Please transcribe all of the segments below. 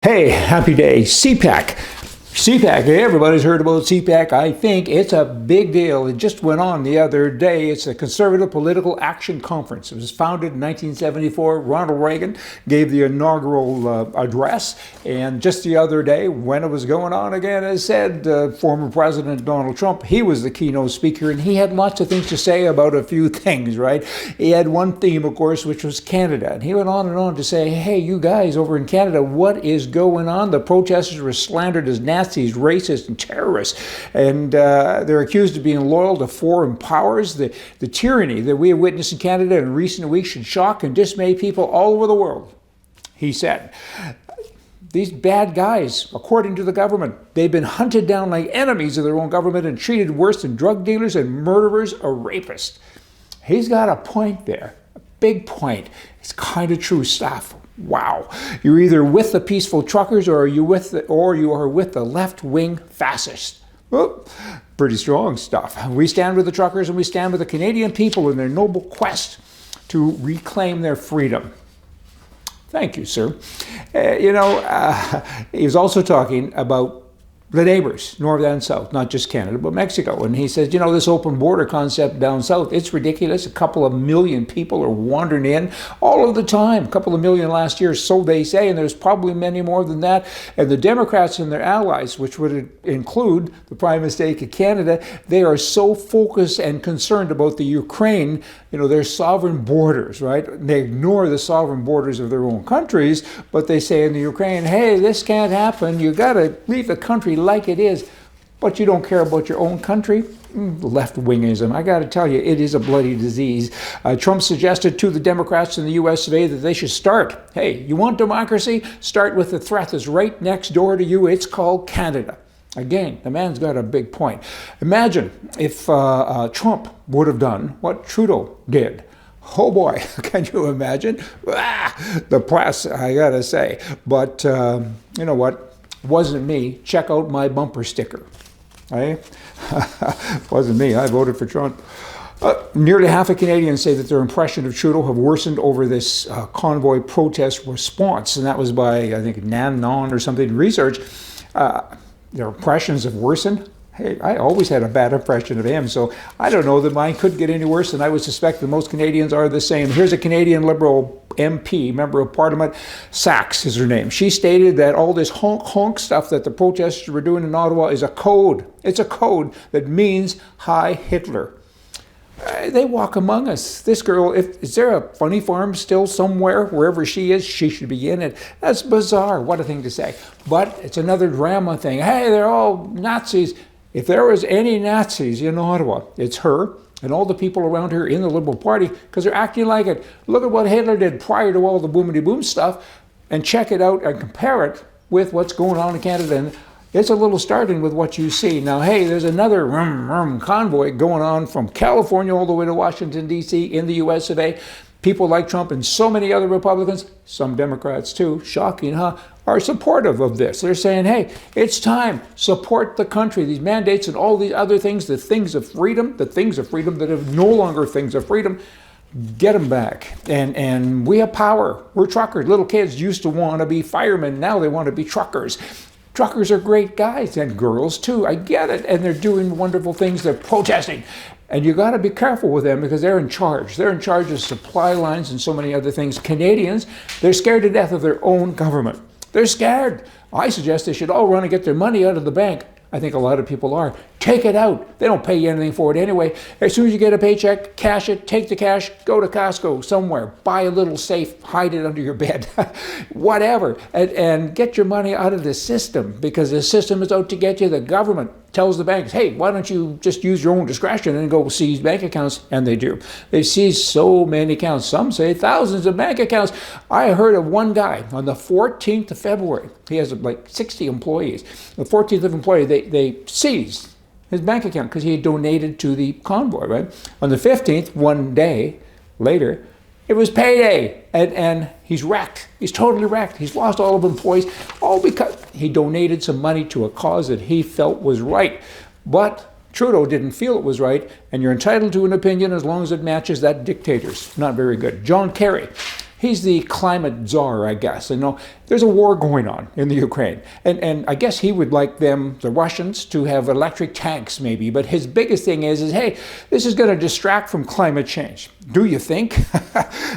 Hey, happy day. CPAC. CPAC, everybody's heard about CPAC. I think it's a big deal. It just went on the other day. It's a Conservative Political Action Conference. It was founded in 1974. Ronald Reagan gave the inaugural address. And just the other day, when it was going on again, as said, former President Donald Trump, he was the keynote speaker, and he had lots of things to say about a few things, right? He had one theme, of course, which was Canada. And he went on and on to say, hey, you guys over in Canada, what is going on? The protesters were slandered as Nazis, racists, and terrorists, and they're accused of being loyal to foreign powers. The tyranny that we have witnessed in Canada in recent weeks should shock and dismay people all over the world, he said. These bad guys, according to the government, they've been hunted down like enemies of their own government and treated worse than drug dealers and murderers or rapists. He's got a point there, a big point. It's kind of true stuff. Wow. You're either with the peaceful truckers or you are with the left-wing fascists. Well, pretty strong stuff. We stand with the truckers and we stand with the Canadian people in their noble quest to reclaim their freedom. Thank you, sir. He was also talking about the neighbors, north and south, not just Canada, but Mexico. And he says, this open border concept down south, it's ridiculous. A couple of million people are wandering in all of the time. A couple of million last year, so they say, and there's probably many more than that. And the Democrats and their allies, which would include the Prime Minister of Canada, they are so focused and concerned about the Ukraine, their sovereign borders, right? They ignore the sovereign borders of their own countries, but they say in the Ukraine, hey, this can't happen. You got to leave the country like it is, but you don't care about your own country. Left-wingism. I got to tell you, it is a bloody disease. Trump suggested to the Democrats in the U.S. today that they should start. Hey, you want democracy? Start with the threat that's right next door to you. It's called Canada. Again, the man's got a big point. Imagine if Trump would have done what Trudeau did. Oh boy, can you imagine? The press, I got to say. But you know what? Wasn't me. Check out my bumper sticker. Right? Wasn't me. I voted for Trump. Nearly half of Canadians say that their impression of Trudeau have worsened over this convoy protest response. And that was by, I think, Non or something research. Their impressions have worsened. Hey, I always had a bad impression of him, so I don't know that mine could get any worse, and I would suspect that most Canadians are the same. Here's a Canadian Liberal MP, member of Parliament, Sachs is her name. She stated that all this honk stuff that the protesters were doing in Ottawa is a code. It's a code that means Hi Hitler. They walk among us. This girl, is there a funny farm still somewhere, wherever she is, she should be in it. That's bizarre. What a thing to say. But it's another drama thing. Hey, they're all Nazis. If there was any Nazis in Ottawa, it's her and all the people around her in the Liberal Party, because they're acting like it. Look at what Hitler did prior to all the boomity-boom stuff, and check it out and compare it with what's going on in Canada. And it's a little startling with what you see. Now, hey, there's another convoy going on from California all the way to Washington, D.C. in the U.S. today. People like Trump and so many other Republicans, some Democrats too, shocking, huh, are supportive of this. They're saying, hey, it's time, support the country. These mandates and all these other things, the things of freedom that are no longer things of freedom, get them back. And we have power. We're truckers. Little kids used to want to be firemen. Now they want to be truckers. Truckers are great guys and girls too. I get it. And they're doing wonderful things. They're protesting. And you got to be careful with them because they're in charge. They're in charge of supply lines and so many other things. Canadians, they're scared to death of their own government. They're scared. I suggest they should all run and get their money out of the bank. I think a lot of people are. Take it out. They don't pay you anything for it anyway. As soon as you get a paycheck, cash it, take the cash, go to Costco somewhere, buy a little safe, hide it under your bed, whatever, and get your money out of the system because the system is out to get you. The government tells the banks, hey, why don't you just use your own discretion and go seize bank accounts? And they do. They seize so many accounts. Some say thousands of bank accounts. I heard of one guy on the 14th of February. He has like 60 employees. The 14th of employee, they seized his bank account because he had donated to the convoy, right? On the 15th, one day later, it was payday, and he's wrecked. He's totally wrecked. He's lost all of his employees, all because he donated some money to a cause that he felt was right. But Trudeau didn't feel it was right, and you're entitled to an opinion as long as it matches that dictator's. Not very good. John Kerry. He's the climate czar, I guess. And there's a war going on in the Ukraine. And I guess he would like them, the Russians, to have electric tanks maybe. But his biggest thing is hey, this is going to distract from climate change. Do you think?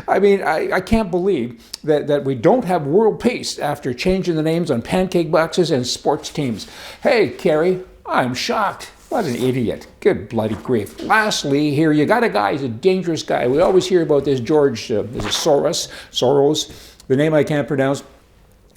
I mean, I can't believe that we don't have world peace after changing the names on pancake boxes and sports teams. Hey, Kerry, I'm shocked. What an idiot. Good bloody grief. Lastly, here, you got a guy, he's a dangerous guy. We always hear about this George, is it Soros, the name I can't pronounce.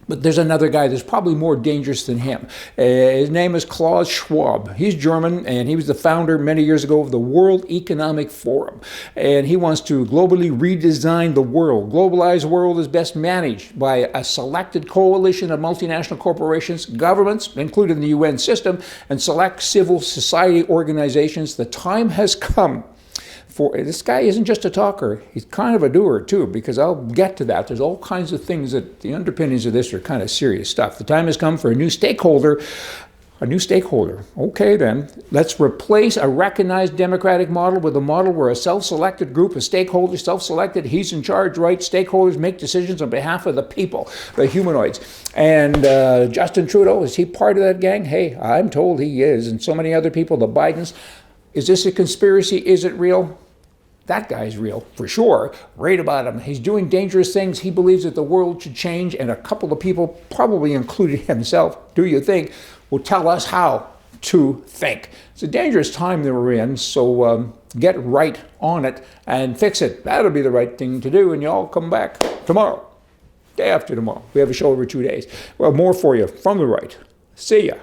But there's another guy that's probably more dangerous than him. His name is Klaus Schwab. He's German, and he was the founder many years ago of the World Economic Forum. And he wants to globally redesign the world. Globalized world is best managed by a selected coalition of multinational corporations, governments, including the UN system, and select civil society organizations. The time has come. This guy isn't just a talker, he's kind of a doer too, because I'll get to that. There's all kinds of things that the underpinnings of this are kind of serious stuff. The time has come for a new stakeholder. Okay then, let's replace a recognized democratic model with a model where a self-selected group of stakeholders, self-selected, he's in charge, right? Stakeholders make decisions on behalf of the people, the humanoids. And Justin Trudeau, is he part of that gang? Hey, I'm told he is, and so many other people, the Bidens. Is this a conspiracy? Is it real? That guy's real, for sure. Read about him. He's doing dangerous things. He believes that the world should change, and a couple of people, probably including himself, do you think, will tell us how to think. It's a dangerous time that we're in, so get right on it and fix it. That'll be the right thing to do, and you all come back tomorrow, day after tomorrow. We have a show over 2 days. Well, more for you from the right. See ya.